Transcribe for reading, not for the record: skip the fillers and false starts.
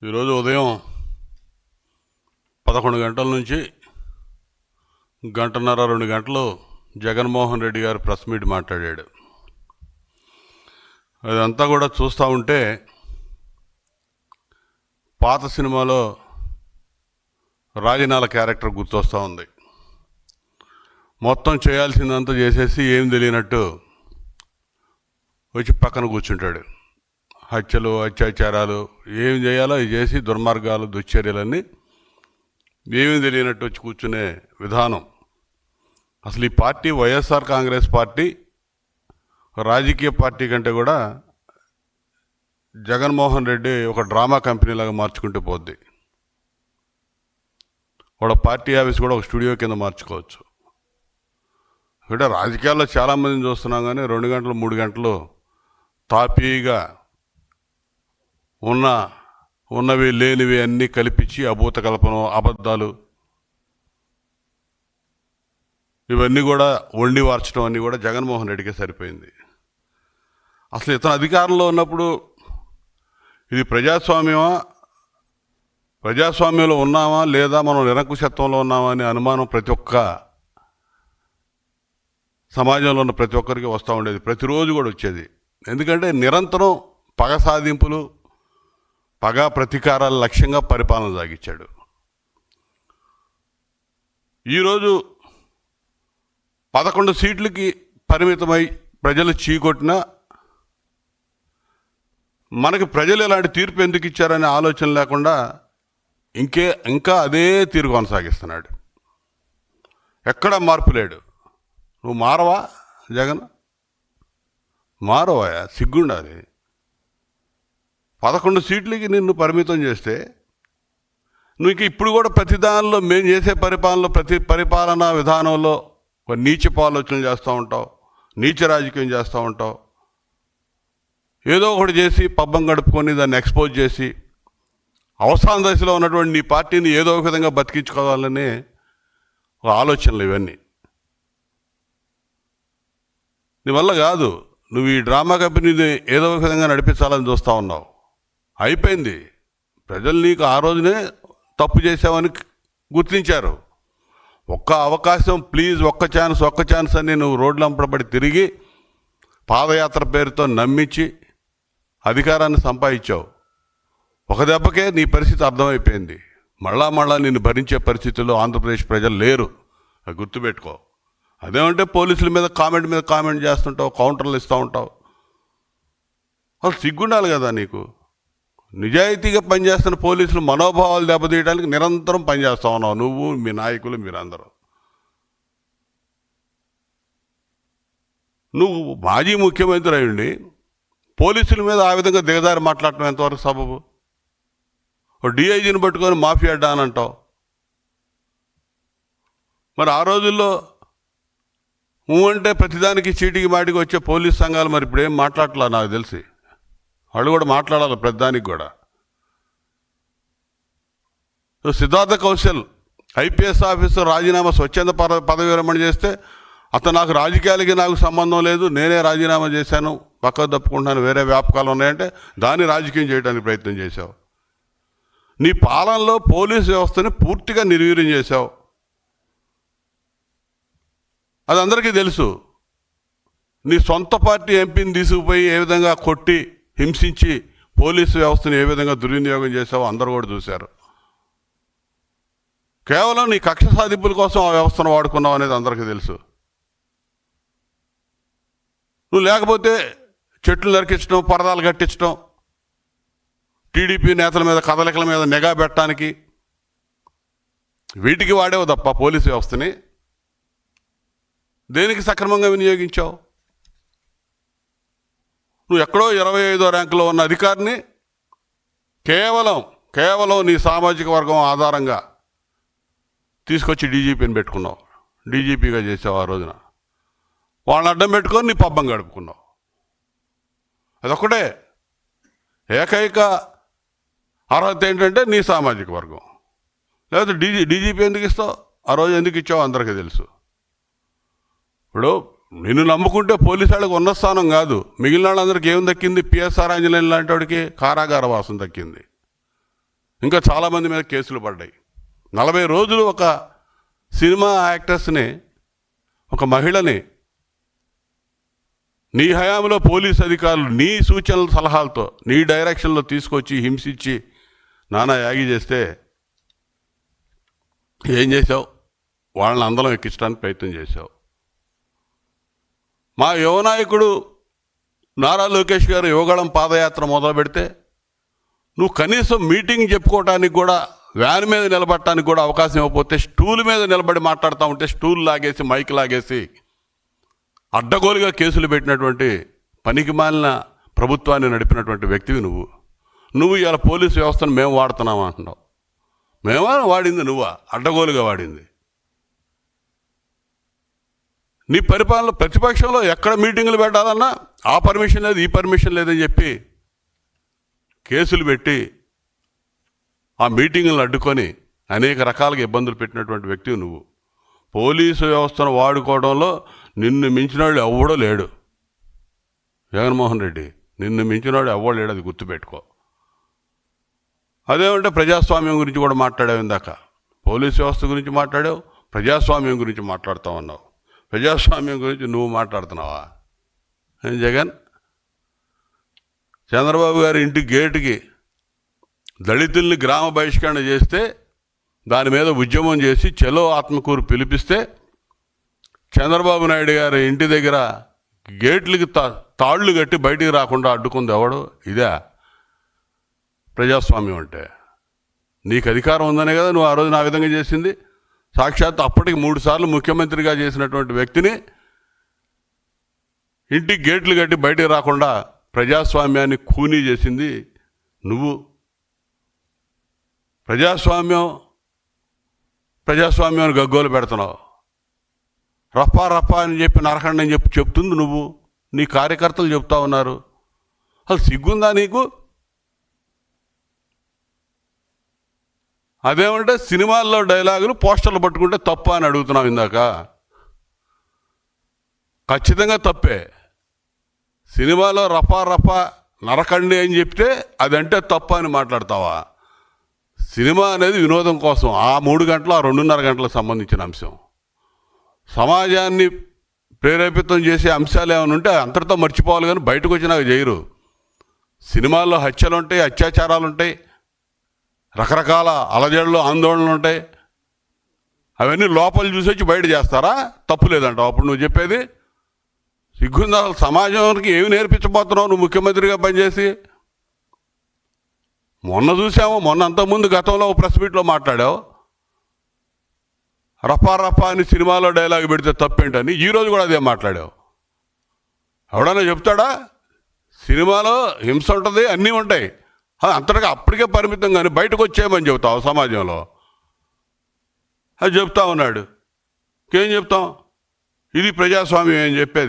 ఈరోజు ఉదయం 11 గంటల నుంచి గంటన్నర 2 గంటలు జగన్మోహన్ రెడ్డి గారు ప్రెస్ మీట్ మాట్లాడాడు. అదంతా కూడా చూస్తూ ఉంటే పాత సినిమాలో రాజనాల క్యారెక్టర్ గుర్తొస్తూ ఉంది. మొత్తం చేయాల్సిందంతా చేసేసి ఏం తెలియనట్టు వచ్చి పక్కన కూర్చుంటాడు. హత్యలు, అత్యాచారాలు ఏం చేయాలో అవి చేసి దుర్మార్గాలు, దుశ్చర్యలన్నీ ఏమీ తెలియనట్టు వచ్చి కూర్చునే విధానం. అసలు ఈ పార్టీ వైఎస్ఆర్ కాంగ్రెస్ పార్టీ రాజకీయ పార్టీ కంటే కూడా జగన్మోహన్ రెడ్డి ఒక డ్రామా కంపెనీలాగా మార్చుకుంటూ పోద్ది. వాళ్ళ పార్టీ ఆఫీస్ కూడా ఒక స్టూడియో కింద మార్చుకోవచ్చు. అంటే రాజకీయాల్లో చాలామందిని చూస్తున్నాం, కానీ 2 గంటలు 3 గంటలు తాపీగా ఉన్నవి లేనివి అన్నీ కల్పించి అభూత కల్పన, అబద్ధాలు ఇవన్నీ కూడా వండి వార్చడం అన్నీ కూడా జగన్మోహన్ రెడ్డికే సరిపోయింది. అసలు ఇతను అధికారంలో ఉన్నప్పుడు ఇది ప్రజాస్వామ్యమా, ప్రజాస్వామ్యంలో ఉన్నామా లేదా మనం నిరంకుశత్వంలో ఉన్నామా అనే అనుమానం ప్రతి ఒక్క సమాజంలో ఉన్న ప్రతి ఒక్కరికి వస్తూ ఉండేది, ప్రతిరోజు కూడా వచ్చేది. ఎందుకంటే నిరంతరం పగ సాధింపులు, పగ ప్రతీకారాల లక్ష్యంగా పరిపాలన సాగించాడు. ఈరోజు 11 సీట్లకి పరిమితమై ప్రజలు చీకొట్టినా మనకి ప్రజలు ఎలాంటి తీర్పు ఎందుకు ఇచ్చారనే ఆలోచన లేకుండా ఇంకా అదే తీరు కొనసాగిస్తున్నాడు. ఎక్కడ మార్పు లేడు. నువ్వు మారవా జగన్? మారవా? సిగ్గుండాలి. 11 సీట్లకి నిన్ను పరిమితం చేస్తే నువ్వు ఇంక ఇప్పుడు కూడా ప్రతి దానిలో మేము చేసే పరిపాలనలో, ప్రతి పరిపాలనా విధానంలో నీచపు ఆలోచనలు చేస్తూ ఉంటావు, నీచ రాజకీయం చేస్తూ ఉంటావు. ఏదో ఒకటి చేసి పబ్బం గడుపుకొని దాన్ని ఎక్స్పోజ్ చేసి అవసాన దశలో ఉన్నటువంటి నీ పార్టీని ఏదో ఒక విధంగా బతికించుకోవాలనే ఆలోచనలు ఇవన్నీ. నీ వల్ల కాదు. నువ్వు ఈ డ్రామా కంపెనీని ఏదో ఒక విధంగా నడిపించాలని చూస్తూ ఉన్నావు. అయిపోయింది. ప్రజలు నీకు ఆ రోజునే తప్పు చేసావని గుర్తించారు. ఒక్క అవకాశం ప్లీజ్, ఒక్క ఛాన్స్ అని నువ్వు రోడ్లు అంపడబడి తిరిగి పాదయాత్ర పేరుతో నమ్మించి అధికారాన్ని సంపాదించావు. ఒక దెబ్బకే నీ పరిస్థితి అర్థమైపోయింది. మళ్ళా నిన్ను భరించే పరిస్థితుల్లో ఆంధ్రప్రదేశ్ ప్రజలు లేరు. అది గుర్తుపెట్టుకో. అదేమంటే పోలీసుల మీద కామెంట్ చేస్తుంటావు, కౌంటర్లు ఇస్తూ ఉంటావు. అసలు సిగ్గుండాలి కదా నీకు. నిజాయితీగా పనిచేస్తున్న పోలీసులు మనోభావాలు దెబ్బతీయడానికి నిరంతరం పనిచేస్తూ ఉన్నావు నువ్వు, మీ నాయకులు, మీరందరూ. నువ్వు మాజీ ముఖ్యమంత్రి అయ్యండి పోలీసుల మీద ఆ విధంగా దిగజారి మాట్లాడటం ఎంతవరకు సబబు? డిఐజీని పట్టుకొని మాఫియా అడ్డా అని అంటావు. మరి ఆ రోజుల్లో అంటే ప్రతిదానికి చీటికి మాటికి వచ్చే పోలీస్ సంఘాలు మరి ఇప్పుడు ఏం మాట్లాడట్లా నాకు తెలిసి. వాళ్ళు కూడా మాట్లాడాలి ప్రతిదానికి కూడా. సిద్ధార్థ కౌశల్ ఐపీఎస్ ఆఫీసర్ రాజీనామా స్వచ్ఛంద పదవి విరమణ చేస్తే అతను నాకు రాజకీయాలకి నాకు సంబంధం లేదు, నేనే రాజీనామా చేశాను, పక్కకు తప్పుకుంటున్నాను, వేరే వ్యాపకాలు ఉన్నాయంటే దాన్ని రాజకీయం చేయడానికి ప్రయత్నం చేశావు. నీ పాలనలో పోలీసు వ్యవస్థని పూర్తిగా నిర్వీర్యం చేశావు. అది అందరికీ తెలుసు. నీ సొంత పార్టీ ఎంపీని తీసుకుపోయి ఏ విధంగా కొట్టి హింసించి పోలీసు వ్యవస్థను ఏ విధంగా దుర్వినియోగం చేసావో అందరూ కూడా చూశారు. కేవలం నీ కక్ష సాధింపుల కోసం ఆ వ్యవస్థను వాడుకున్నావు అనేది అందరికీ తెలుసు. నువ్వు లేకపోతే చెట్లు నరికించడం, పరదాలు కట్టించడం, టీడీపీ నేతల మీద కదలికల మీద నిఘా పెట్టడానికి వీటికి వాడేవు తప్ప పోలీసు వ్యవస్థని దేనికి సక్రమంగా వినియోగించావు? నువ్వు ఎక్కడో 25వ ర్యాంకులో ఉన్న అధికారిని కేవలం నీ సామాజిక వర్గం ఆధారంగా తీసుకొచ్చి డీజీపీని పెట్టుకున్నావు, డీజీపీగా చేసావు. ఆ రోజున వాళ్ళని అడ్డం పెట్టుకొని నీ పబ్బం గడుపుకున్నావు. అదొక్కటే ఏకైక అర్హత ఏంటంటే నీ సామాజిక వర్గం. లేకపోతే డీజీపీ ఎందుకు ఇస్తావు? ఆ రోజు ఎందుకు ఇచ్చావు అందరికీ తెలుసు. ఇప్పుడు నిన్ను నమ్ముకుంటే పోలీసు వాళ్ళకి ఉన్న స్థానం కాదు, మిగిలిన వాళ్ళందరికీ ఏం దక్కింది? పిఎస్ఆర్ ఆంజనేయులు లాంటి వాడికి కారాగార వాసం దక్కింది. ఇంకా చాలామంది మీద కేసులు పడ్డాయి. 40 రోజులు ఒక సినిమా యాక్టర్స్ని, ఒక మహిళని నీ హయాంలో పోలీస్ అధికారులు నీ సూచనల సలహాలతో నీ డైరెక్షన్లో తీసుకొచ్చి హింసించి నానా యాగి చేస్తే ఏం చేశావు? వాళ్ళని అందరం ఎక్కించడానికి ప్రయత్నం చేశావు. మా యువనాయకుడు నారా లోకేష్ గారు యువగళం పాదయాత్ర మొదలు పెడితే నువ్వు కనీసం మీటింగ్ చెప్పుకోవడానికి కూడా, వ్యాన్ మీద నిలబడటానికి కూడా అవకాశం ఇవ్వకపోతే స్టూల్ మీద నిలబడి మాట్లాడుతూ ఉంటే స్టూల్ లాగేసి మైక్ లాగేసి అడ్డగోలుగా కేసులు పెట్టినటువంటి పనికిమాలిన ప్రభుత్వాన్ని నడిపినటువంటి వ్యక్తివి నువ్వు ఇలా పోలీసు వ్యవస్థను మేము వాడుతున్నాం అంటున్నావు. మేమా వాడింది? నువ్వా అడ్డగోలుగా వాడింది? నీ పరిపాలన ప్రతిపక్షంలో ఎక్కడ మీటింగులు పెట్టాలన్నా ఆ పర్మిషన్ లేదు, ఈ పర్మిషన్ లేదని చెప్పి కేసులు పెట్టి ఆ మీటింగులను అడ్డుకొని అనేక రకాలుగా ఇబ్బందులు పెట్టినటువంటి వ్యక్తివి నువ్వు. పోలీసు వ్యవస్థను వాడుకోవడంలో నిన్ను మించినవాడు ఎవడో లేడు. జగన్మోహన్ రెడ్డి, నిన్ను మించినవాడు ఎవడో లేడు, అది గుర్తుపెట్టుకో. అదేమంటే ప్రజాస్వామ్యం గురించి కూడా మాట్లాడావు. ఇందాక పోలీసు వ్యవస్థ గురించి మాట్లాడావు, ప్రజాస్వామ్యం గురించి మాట్లాడుతూ ఉన్నావు. ప్రజాస్వామ్యం గురించి నువ్వు మాట్లాడుతున్నావా? జగన్, చంద్రబాబు గారి ఇంటి గేటుకి దళితుల్ని గ్రామ బహిష్కరణ చేస్తే దాని మీద ఉద్యమం చేసి చలో ఆత్మకూరు పిలిపిస్తే చంద్రబాబు నాయుడు గారి ఇంటి దగ్గర గేట్లకి తాళ్ళు కట్టి బయటికి రాకుండా అడ్డుకుంది ఎవడు? ఇదే ప్రజాస్వామ్యం అంటే? నీకు అధికారం ఉందనే కదా నువ్వు ఆ రోజు నా విధంగా చేసింది. సాక్షాత్ అప్పటికి 3 సార్లు ముఖ్యమంత్రిగా చేసినటువంటి వ్యక్తిని ఇంటికి గేట్లు కట్టి బయటికి రాకుండా ప్రజాస్వామ్యాన్ని ఖూనీ చేసింది నువ్వు. ప్రజాస్వామ్యాన్ని గగ్గోలు పెడుతున్నావు. రప్పా అని చెప్పి నరకండి అని చెప్తుంది నువ్వు. నీ కార్యకర్తలు చెప్తా ఉన్నారు. అసలు సిగ్గుందా నీకు? అదేమంటే సినిమాల్లో డైలాగులు పోస్టర్లు పట్టుకుంటే తప్ప అని అడుగుతున్నావు ఇందాక. ఖచ్చితంగా తప్పే. సినిమాలో రఫా నరకండి అని చెప్తే అదంటే తప్ప అని మాట్లాడతావా? సినిమా అనేది వినోదం కోసం ఆ 3 గంటలు, ఆ 2.5 గంటలకు సంబంధించిన అంశం. సమాజాన్ని ప్రేరేపితం చేసే అంశాలు ఏమైనా ఉంటే అంతటితో మర్చిపోవాలి, కానీ బయటకు వచ్చినాక చేయరు. సినిమాల్లో హత్యలు ఉంటాయి, అత్యాచారాలు ఉంటాయి, రకరకాల అలజడులు, ఆందోళనలు ఉంటాయి. అవన్నీ లోపల చూసి వచ్చి బయట చేస్తారా? తప్పు లేదంటావు అప్పుడు నువ్వు చెప్పేది? సిగ్గుందా? సమాజానికి ఏమి నేర్పించబోతున్నావు నువ్వు ముఖ్యమంత్రిగా పనిచేసి? మొన్న అంతకుముందు గతంలో ప్రెస్ మీట్లో మాట్లాడావు. రఫా అని సినిమాలో డైలాగ్ పెడితే తప్పేంటని. ఈరోజు కూడా అదే మాట్లాడావు. ఎవడన్నా చెప్తాడా? సినిమాలో హింస ఉంటుంది, అన్నీ ఉంటాయి, అంతటిగా అప్పటికే పరిమితం, కానీ బయటకు వచ్చేయమని చెబుతావు సమాజంలో. అది చెప్తా ఉన్నాడు. ఇంకేం చెప్తాం? ఇది ప్రజాస్వామ్యం ఏం చెప్పేది?